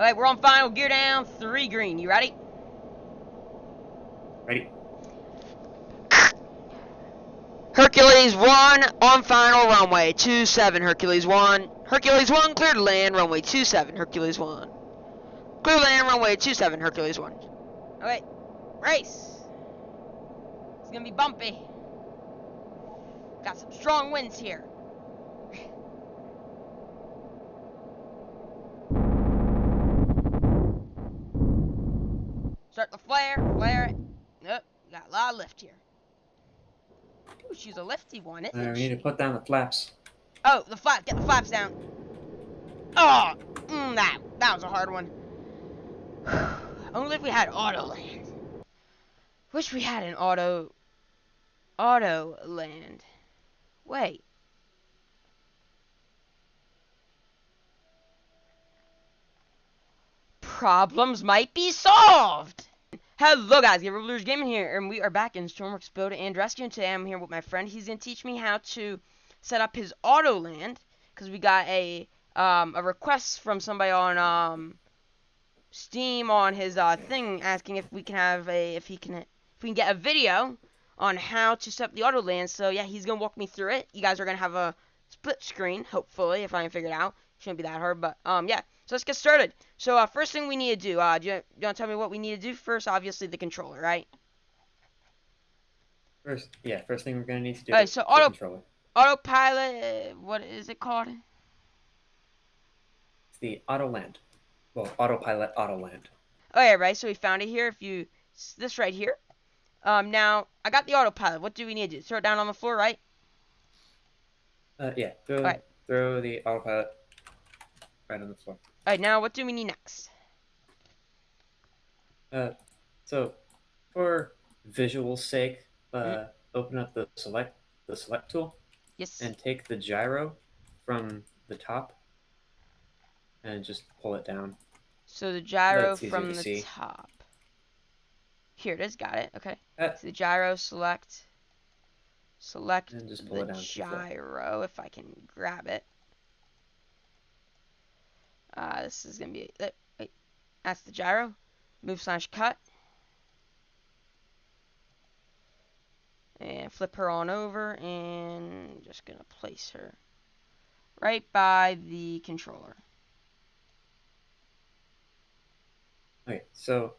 Alright, we're on final. Gear down. 3 green. You ready? Ready? Hercules 1 on final. Runway 27. Hercules 1. Hercules 1 clear to land. Runway 27. Hercules 1. Clear to land. Runway 27. Hercules 1. Alright. Race. It's gonna be bumpy. Got some strong winds here. Start the flare it. Nope, got a lot of lift here. Ooh, she's a lifty one, isn't We she? need to put down the flaps. Oh, the flap, get the flaps down. Oh, that was a hard one. Only if we had auto land. Wish we had an auto land. Wait. Problems might be solved. Hello guys, Gabriele Gaming here, and we are back in Stormworks Build and Rescue, and today I'm here with my friend. He's going to teach me how to set up his auto land, because we got a request from somebody on Steam on his thing asking if we can have if we can get a video on how to set up the auto land. So yeah, he's going to walk me through it. You guys are going to have a split screen, hopefully, if I can figure it out. Shouldn't be that hard, but yeah. So let's get started. So first thing we need to do, do you want to tell me what we need to do first? Obviously the controller, right? First thing we're gonna need to do. Alright, so autopilot. What is it called? It's the auto land. Well, autopilot auto land. Okay, right. So we found it here. If you this right here. Now I got the autopilot. What do we need to do? Throw it down on the floor, right? Yeah. Throw the autopilot right on the floor. Alright, now what do we need next? So for visual sake, open up the select tool. Yes. And take the gyro from the top and just pull it down. So the gyro from the top. Here it is. Got it. Okay. So the gyro, select and just pull it down gyro if I can grab it. This is gonna be wait. That's the gyro. Move/cut. And flip her on over, and just gonna place her right by the controller. Okay, so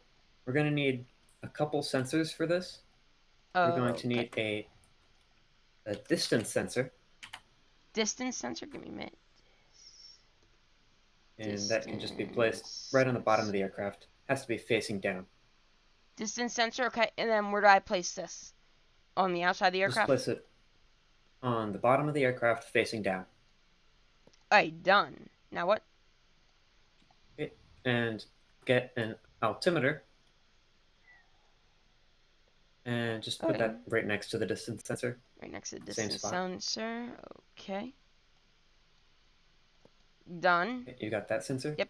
we're gonna need a couple sensors for this. We're going to need a distance sensor. Distance sensor? Give me a minute. And that can just be placed right on the bottom of the aircraft. Has to be facing down. Distance sensor, okay. And then where do I place this? On the outside of the aircraft? Just place it on the bottom of the aircraft facing down. Alright, done. Now what? Okay, and get an altimeter. And just put that right next to the distance sensor. Right next to the distance sensor. Okay. Done. Okay, you got that sensor? Yep.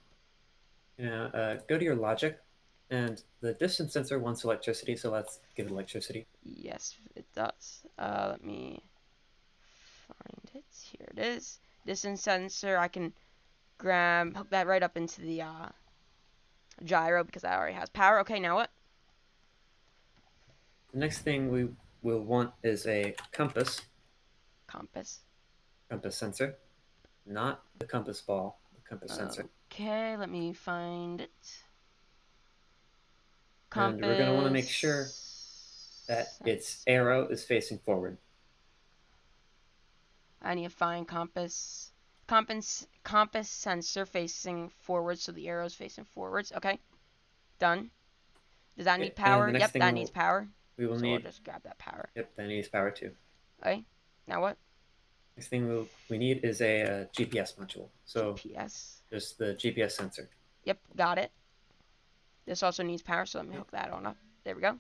Now, go to your logic. And the distance sensor wants electricity, so let's give it electricity. Yes, it does. Let me find it. Here it is. Distance sensor, I can hook that right up into the gyro because that already has power. Okay, now what? The next thing we will want is a compass. Compass sensor. Not the compass ball, the compass sensor. Okay, let me find it. Compass. And we're going to want to make sure that its arrow is facing forward. I need to find compass sensor facing forward, so the arrow is facing forwards. Okay, done. Does that need power? Yep, that needs power. We will so need. I'll just grab that power. Yep, that needs power too. Okay, now what? Next thing we need is a GPS module. So GPS. Just the GPS sensor. Yep, got it. This also needs power, so let me hook that on up. There we go.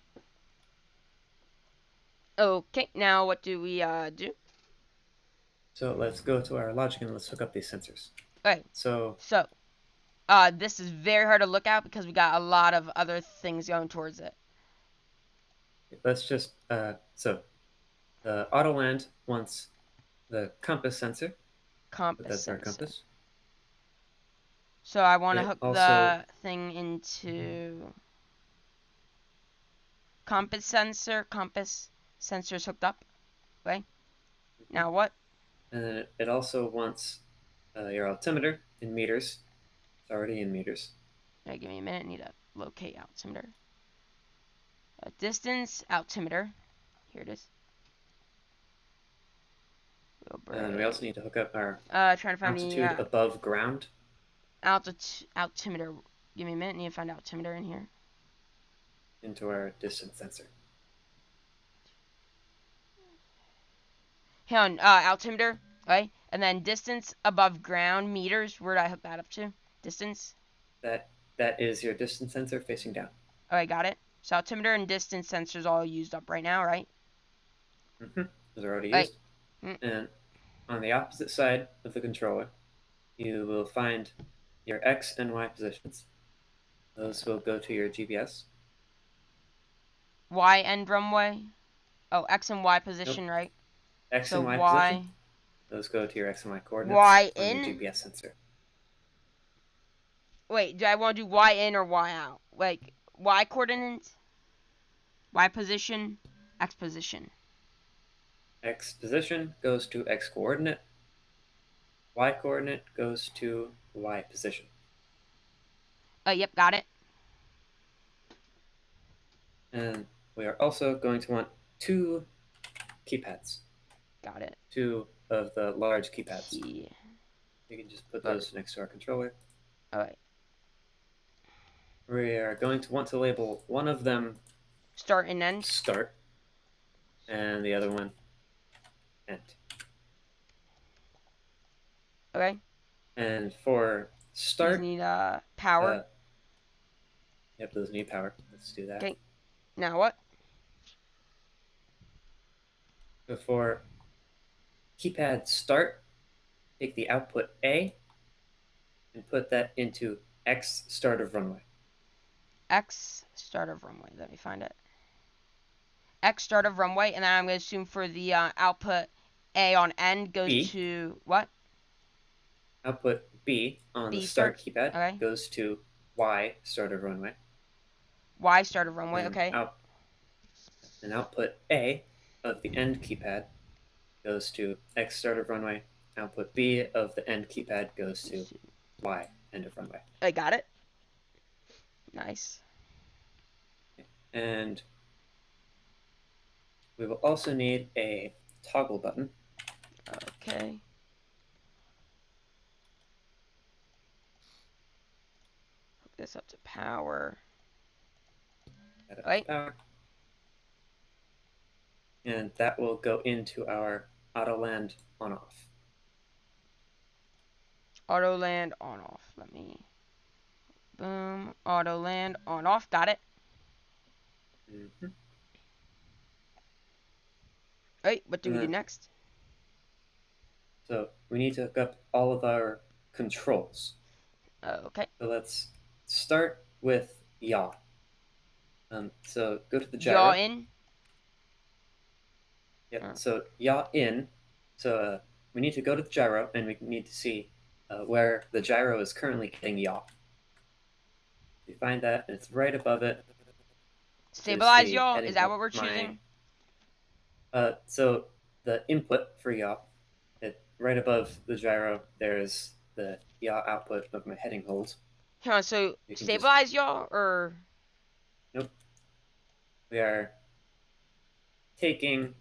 Okay, now what do we do? So let's go to our logic and let's hook up these sensors. Okay. So this is very hard to look at because we got a lot of other things going towards it. Let's just so the auto land wants the compass sensor. Compass That's sensor. our compass. So I want to hook the thing into compass sensor. Compass sensor's hooked up. Okay. Now what? And then it also wants your altimeter in meters. It's already in meters. Alright, give me a minute. I need to locate altimeter. Distance altimeter. Here it is. And we also need to hook up our trying to find altitude above ground. Altimeter. Give me a minute. I need to find altimeter in here. Into our distance sensor. Hang on. Altimeter. Okay. And then distance above ground meters. Where did I hook that up to? Distance. That is your distance sensor facing down. Okay, got it. So altimeter and distance sensors all used up right now, right? Those are already used. And on the opposite side of the controller, you will find your X and Y positions. Those will go to your GPS. Y end runway. Oh, X and Y position, right? X and Y position. Those go to your X and Y coordinates Y on in? your GPS sensor. Wait, do I want to do Y in or Y out? Like, Y coordinates? Y position, X position. X position goes to X coordinate. Y coordinate goes to Y position. Yep, got it. And we are also going to want 2 keypads. Got it. 2 of the large keypads. Key. You can just put those next to our controller. Alright. We are going to want to label one of them start and end. Start. And the other one end. Okay. And for start, these need power. Yep, those need power. Let's do that. Okay. Now what? So for keypad start, take the output A and put that into X start of runway. X start of runway. Let me find it. X start of runway, and then I'm going to assume for the output A on end goes B. to what? Output B on the start keypad goes to Y start of runway. Y start of runway, and okay. And output A of the end keypad goes to X start of runway. Output B of the end keypad goes to Y end of runway. I got it. Nice. And we will also need a toggle button. Okay. Hook this up to power. Right. Power. And that will go into our auto land on off. Auto land on off. Let me. Boom. Auto land on off. Got it. Alright, what do we do next? So we need to hook up all of our controls. Okay. So let's start with yaw. So go to the gyro. Yaw in? Yep, so yaw in. So we need to go to the gyro, and we need to see where the gyro is currently getting yaw. We find that, and it's right above it. Stabilize yaw? Is that what we're choosing? So the input for yaw, right above the gyro, there's the yaw output of my heading hold. Hold on, so stabilize yaw, or? Nope. We are taking.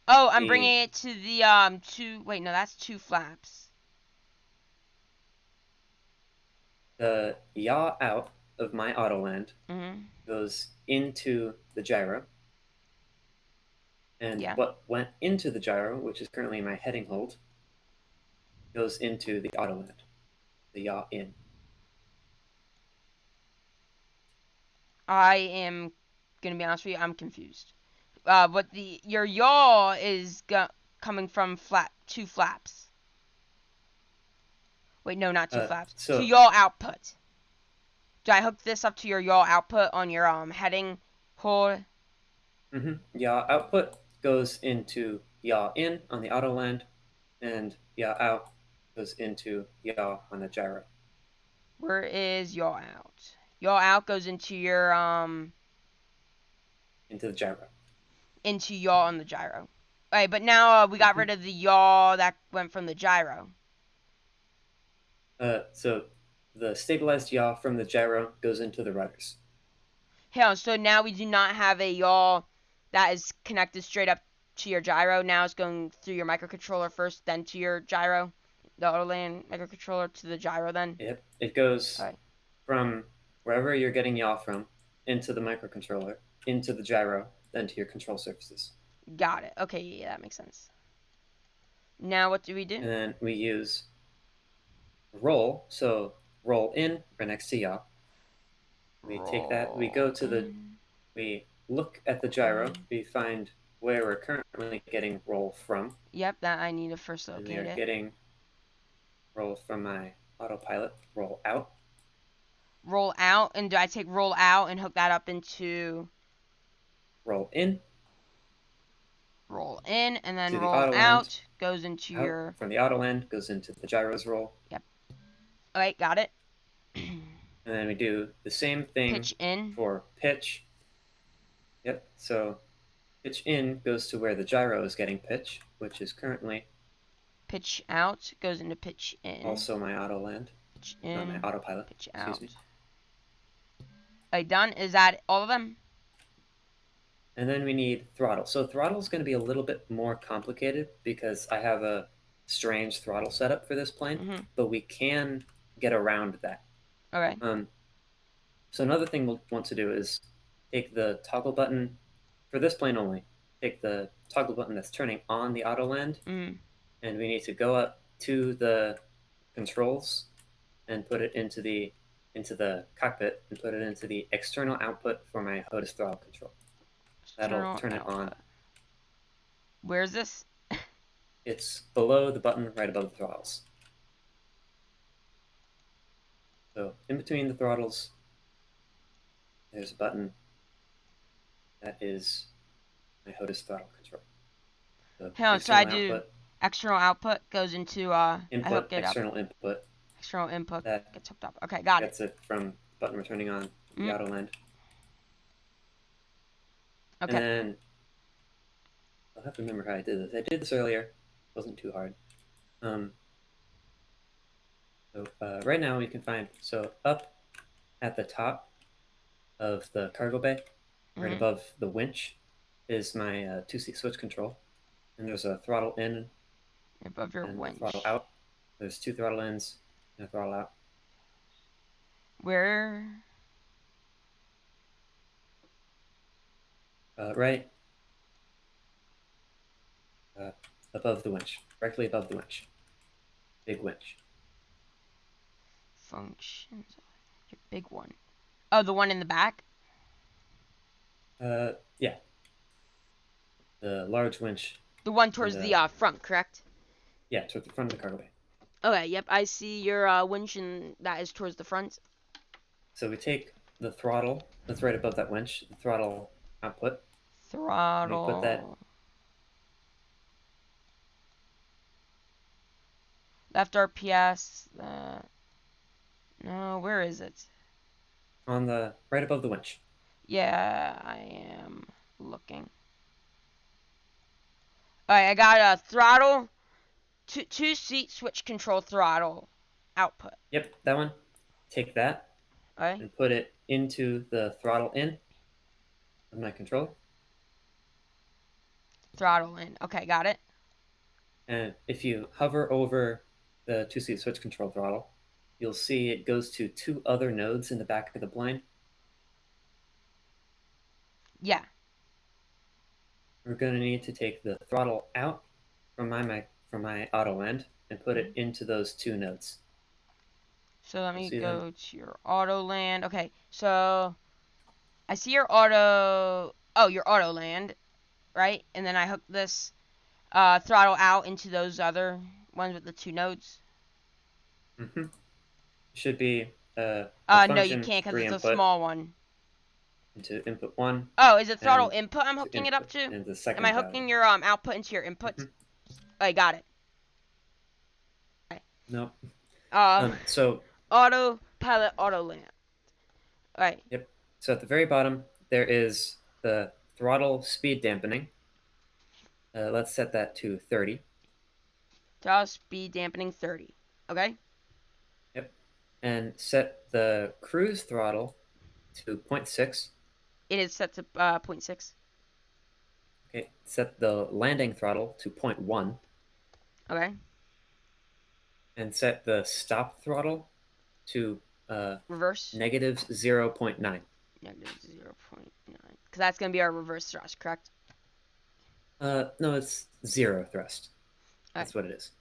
Oh, I'm bringing it to the wait, no, that's 2 flaps. The yaw out of my autoland goes into the gyro. And what went into the gyro, which is currently my heading hold, goes into the autoland, the yaw in. I am gonna be honest with you, I'm confused. But your yaw is coming from 2 flaps. Wait, no, not 2 flaps. So, to yaw output. Do I hook this up to your yaw output on your heading hold? Yaw output goes into yaw in on the autoland, and yaw out goes into yaw on the gyro. Where is yaw out? Yaw out goes into your into the gyro. Into yaw on the gyro. Alright, but now we got rid of the yaw that went from the gyro. So the stabilized yaw from the gyro goes into the rudders. Yeah, so now we do not have a yaw that is connected straight up to your gyro. Now it's going through your microcontroller first, then to your gyro. The Autoland microcontroller to the gyro then. Yep, it goes from wherever you're getting yaw from into the microcontroller, into the gyro, then to your control surfaces. Got it. Okay, yeah, that makes sense. Now what do we do? And then we use roll. So roll in right next to yaw. We take that. We go to the. We look at the gyro. We find where we're currently getting roll from. Yep, that I need to first locate and we are getting roll from my autopilot. Roll out. Roll out, and do I take roll out and hook that up into roll in? Roll in, and then roll out goes into your... From the auto end goes into the gyro's roll. Yep. Alright, got it. And then we do the same thing pitch in. For pitch. Yep, so pitch in goes to where the gyro is getting pitch, which is currently... Pitch out goes into pitch in. Also my auto land. Pitch in. Not my autopilot. Pitch out. Alright, done. Is that all of them? And then we need throttle. So throttle is going to be a little bit more complicated because I have a strange throttle setup for this plane, but we can get around that. Okay. So another thing we'll want to do is take the toggle button for this plane only. Take the toggle button that's turning on the auto land, and we need to go up to the controls and put it into the cockpit and put it into the external output for my HOTAS throttle control. That'll turn it on. Where's this? It's below the button right above the throttles. So in between the throttles, there's a button that is my HOTAS throttle control. So I do external output goes into input, I hook it external up. input. External input that gets hooked up. Okay, got gets it from the button we're turning on the auto land. Okay. And then I'll have to remember how I did this. I did this earlier. It wasn't too hard. So right now we can find, so up at the top of the cargo bay, right above the winch, is my 2-seat switch control. And there's a throttle in above your winch. Throttle out. There's 2 throttle ins and a throttle out. Where? Right above the winch. Directly above the winch. Big winch. Functions. Your big one. Oh, the one in the back? Yeah. The large winch. The one towards the front, correct? Yeah, towards the front of the cargo bay. Okay, yep, I see your winch, and that is towards the front. So we take the throttle that's right above that winch, the throttle output. Throttle. We put that. Left RPS. No, where is it? On the right above the winch. Yeah, I am looking. Alright, I got a throttle, two-seat switch control throttle output. Yep, that one. Take that and put it into the throttle in of my controller. Throttle in. Okay, got it. And if you hover over the 2-seat switch control throttle, you'll see it goes to 2 other nodes in the back of the plane. Yeah. We're going to need to take the throttle out from my auto land and put it into those 2 nodes. So let me go to your auto land. Okay, so I see your auto. Oh, your auto land, right? And then I hook this throttle out into those other ones with the 2 nodes. Should be no, you can't because it's a small one. Into input 1. Oh, is it throttle input I'm hooking it up to? And the second Am I hooking your output into your input? I got it. Okay. No. So auto pilot auto land. All right. Yep. So at the very bottom, there is the throttle speed dampening. Let's set that to 30. Throttle speed dampening 30. Okay. Yep. And set the cruise throttle to 0.6. It is set to 0.6. Okay. Set the landing throttle to 0.1. Okay. And set the stop throttle to reverse negative 0.9. Negative 0.9. Because that's going to be our reverse thrust, correct? No, it's 0 thrust. That's what it is.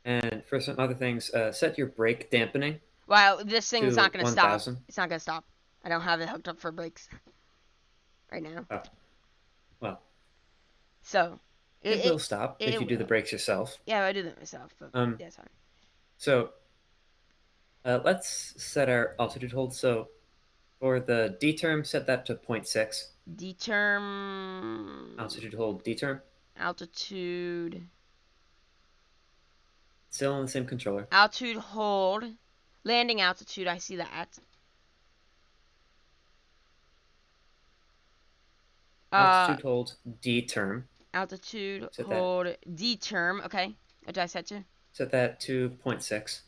And for some other things, set your brake dampening. Wow, this thing's not going to stop. 1000. It's not going to stop. I don't have it hooked up for brakes right now. Oh. Well. So. It will stop if you do the brakes yourself. Yeah, I do that myself, but yeah, it's fine. So, let's set our altitude hold. So, for the D term, set that to 0.6. D term. Altitude hold D term. Altitude. Still on the same controller. Altitude hold. Landing altitude, I see that. Altitude hold D term. Altitude hold D term. Okay. What did I set to? Set that to 0.6.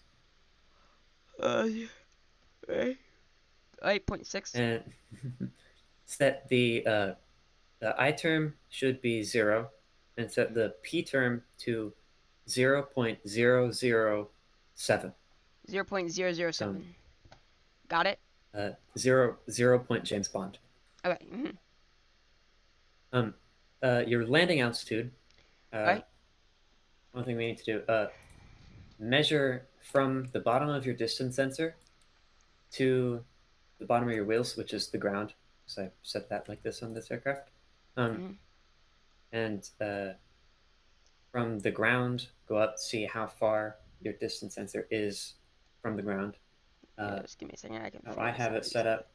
8.6. And set the I term should be 0, and set the P term to 0.007. 0.007. Got it? 0 point James Bond. Okay. Mm-hmm. Your landing altitude. Right. One thing we need to do: measure from the bottom of your distance sensor to the bottom of your wheels, which is the ground. So I set that like this on this aircraft. And from the ground, go up, see how far your distance sensor is from the ground. Just give me a second. I have it set up.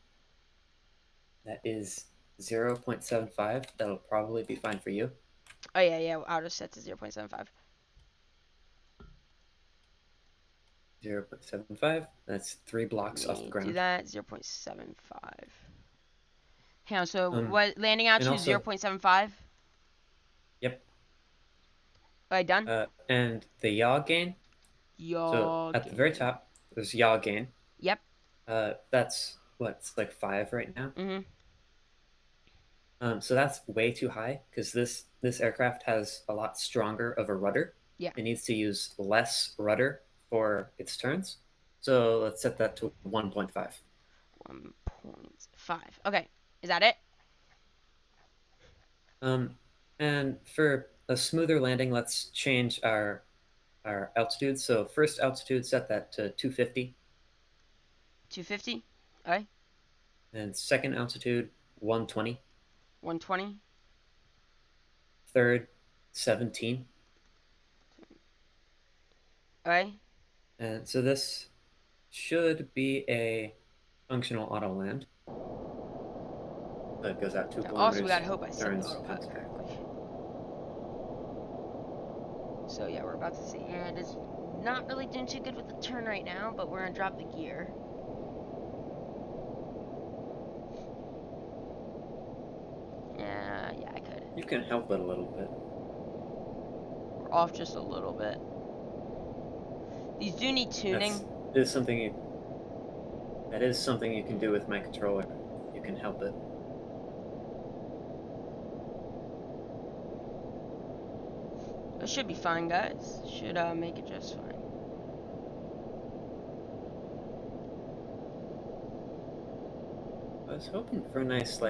That is 0.75. That'll probably be fine for you. Oh, yeah. I'll just set to 0.75. 0.75. That's 3 blocks off the ground. Do that. 0.75. Hang on. So what landing altitude? 0.75. Yep. All right, done. And the yaw gain. So at the very top, there's yaw gain. Yep. That's what, it's like 5 right now. Mm-hmm. So that's way too high because this aircraft has a lot stronger of a rudder. Yeah. It needs to use less rudder for its turns. So let's set that to 1.5. 1.5. Okay. Is that it? And for a smoother landing, let's change our altitude. So first altitude, set that to 250. 250. Okay. And second altitude, 120. 120. Third, 17. Okay. And so this should be a functional auto land. That goes out 2 kilometers. Also, we gotta hope I set the autopilot correctly. So yeah, we're about to see. And it's not really doing too good with the turn right now, but we're gonna drop the gear. Yeah, I could. You can help it a little bit. We're off just a little bit. These do need tuning. That is something you can do with my controller. You can help it. It should be fine, guys. Should make it just fine. I was hoping for a nice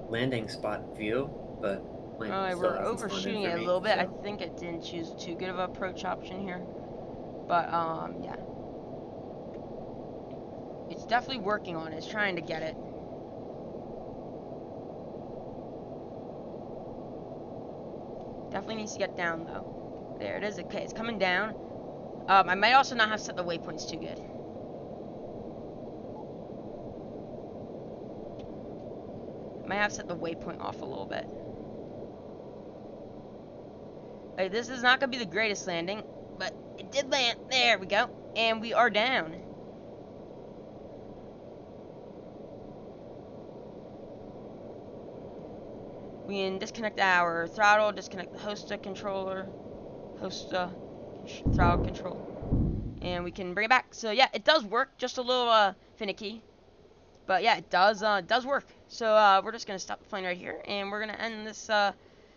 landing spot view, but we're overshooting it a little bit. So. I think it didn't choose too good of an approach option here, but yeah, it's definitely working on it. It's trying to get it. Definitely needs to get down though. There it is. Okay, it's coming down. I might also not have set the waypoints too good. Might have set the waypoint off a little bit. Hey, this is not gonna be the greatest landing, but It did land. There we go. And we are down. We can disconnect our throttle, disconnect the hosta controller, throttle control, and we can bring it back. So yeah, it does work, just a little finicky, but yeah, it does work. So we're just gonna stop the plane right here, and we're gonna end this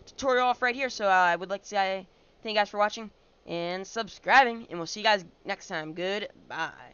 tutorial off right here. So I would like to say thank you guys for watching and subscribing, and we'll see you guys next time. Goodbye.